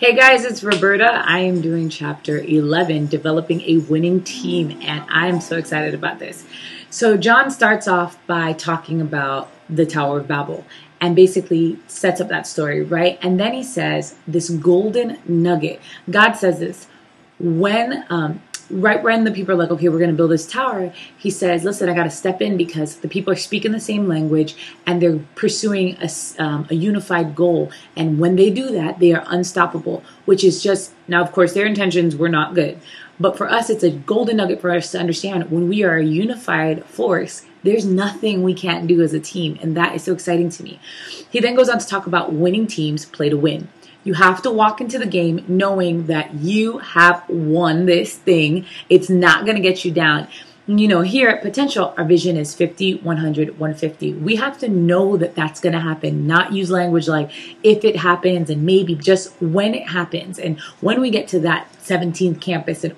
Hey guys, it's Roberta. I am doing chapter 11, developing a winning team, and I'm so excited about this. So John starts off by talking about the Tower of Babel and basically sets up that story, right? And then he says this golden nugget. God says this right when the people are like, okay, we're going to build this tower, he says, listen, I got to step in because the people are speaking the same language and they're pursuing a unified goal. And when they do that, they are unstoppable, which is just, now, of course, their intentions were not good. But for us, it's a golden nugget for us to understand when we are a unified force, there's nothing we can't do as a team. And that is so exciting to me. He then goes on to talk about winning teams play to win. You have to walk into the game knowing that you have won this thing. It's not going to get you down. You know, here at Potential, our vision is 50, 100, 150. We have to know that that's going to happen, not use language like if it happens and maybe, just when it happens. And when we get to that 17th campus and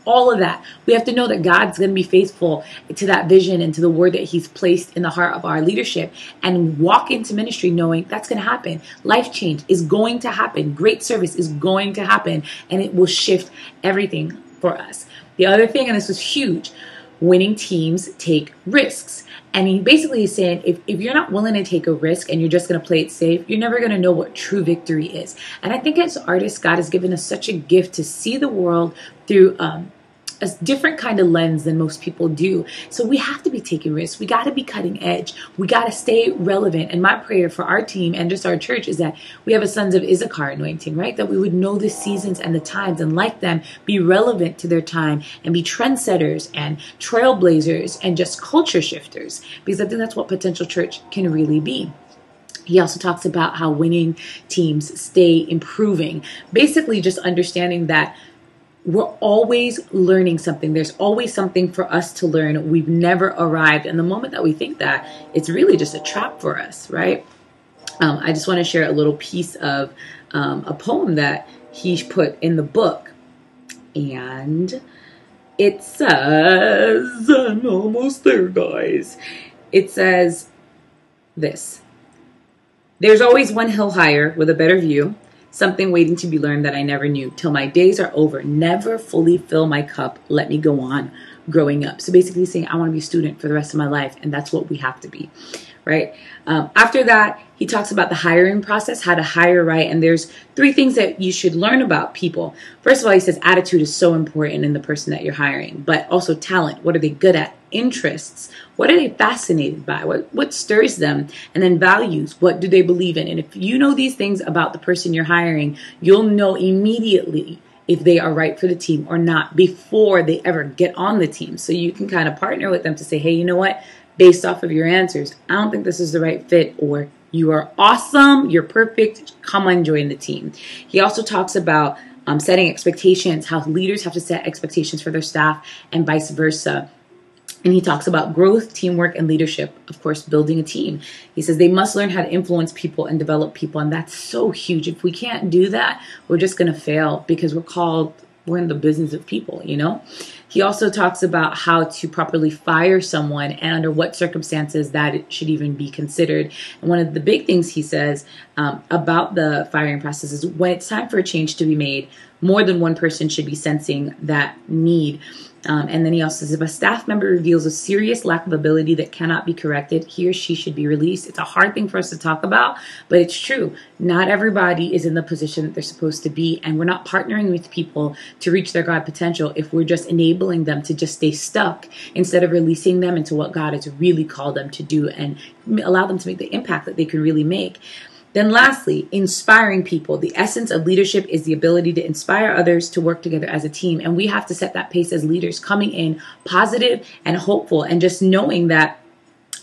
all of that, we have to know that God's going to be faithful to that vision and to the word that he's placed in the heart of our leadership, and walk into ministry knowing that's going to happen. Life change is going to happen. Great service is going to happen, and it will shift everything for us. The other thing, and this was huge, winning teams take risks. And he basically is saying, if you're not willing to take a risk and you're just going to play it safe, you're never going to know what true victory is. And I think as artists, God has given us such a gift to see the world through a different kind of lens than most people do. So we have to be taking risks. We got to be cutting edge. We got to stay relevant. And my prayer for our team and just our church is that we have a Sons of Issachar anointing, right? That we would know the seasons and the times and like them, be relevant to their time and be trendsetters and trailblazers and just culture shifters. Because I think that's what Potential Church can really be. He also talks about how winning teams stay improving. Basically just understanding that we're always learning something. There's always something for us to learn. We've never arrived. And the moment that we think that, it's really just a trap for us, right? I just want to share a little piece of a poem that he put in the book. And it says, I'm almost there, guys. It says this: there's always one hill higher with a better view, something waiting to be learned that I never knew. Till my days are over, never fully fill my cup. Let me go on growing up. So basically saying I want to be a student for the rest of my life, and that's what we have to be, right? After that, he talks about the hiring process, how to hire right. And there's 3 things that you should learn about people. First of all, he says attitude is so important in the person that you're hiring, but also talent. What are they good at? Interests. What are they fascinated by? What stirs them? And then values. What do they believe in? And if you know these things about the person you're hiring, you'll know immediately if they are right for the team or not before they ever get on the team. So you can kind of partner with them to say, hey, you know what? Based off of your answers, I don't think this is the right fit, or you are awesome, you're perfect, come on, join the team. He also talks about setting expectations, how leaders have to set expectations for their staff and vice versa. And he talks about growth, teamwork, and leadership, of course, building a team. He says they must learn how to influence people and develop people, and that's so huge. If we can't do that, we're just going to fail because we're in the business of people, you know? He also talks about how to properly fire someone and under what circumstances that it should even be considered. And one of the big things he says about the firing process is when it's time for a change to be made, more than one person should be sensing that need. And then he also says if a staff member reveals a serious lack of ability that cannot be corrected, he or she should be released. It's a hard thing for us to talk about, but it's true. Not everybody is in the position that they're supposed to be, and we're not partnering with people to reach their God potential if we're just enabling them to just stay stuck instead of releasing them into what God has really called them to do and allow them to make the impact that they can really make. Then lastly, inspiring people. The essence of leadership is the ability to inspire others to work together as a team. And we have to set that pace as leaders, coming in positive and hopeful and just knowing that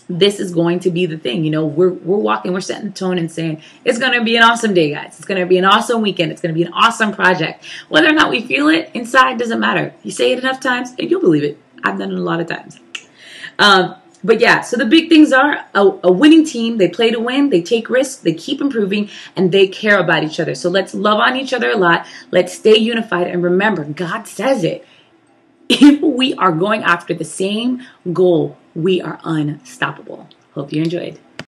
this is going to be the thing. You know, we're walking, we're setting the tone and saying, it's going to be an awesome day, guys. It's going to be an awesome weekend. It's going to be an awesome project. Whether or not we feel it inside doesn't matter. You say it enough times and you'll believe it. I've done it a lot of times. But yeah, so the big things are a winning team. They play to win. They take risks. They keep improving, and they care about each other. So let's love on each other a lot. Let's stay unified. And remember, God says it. If we are going after the same goal, we are unstoppable. Hope you enjoyed.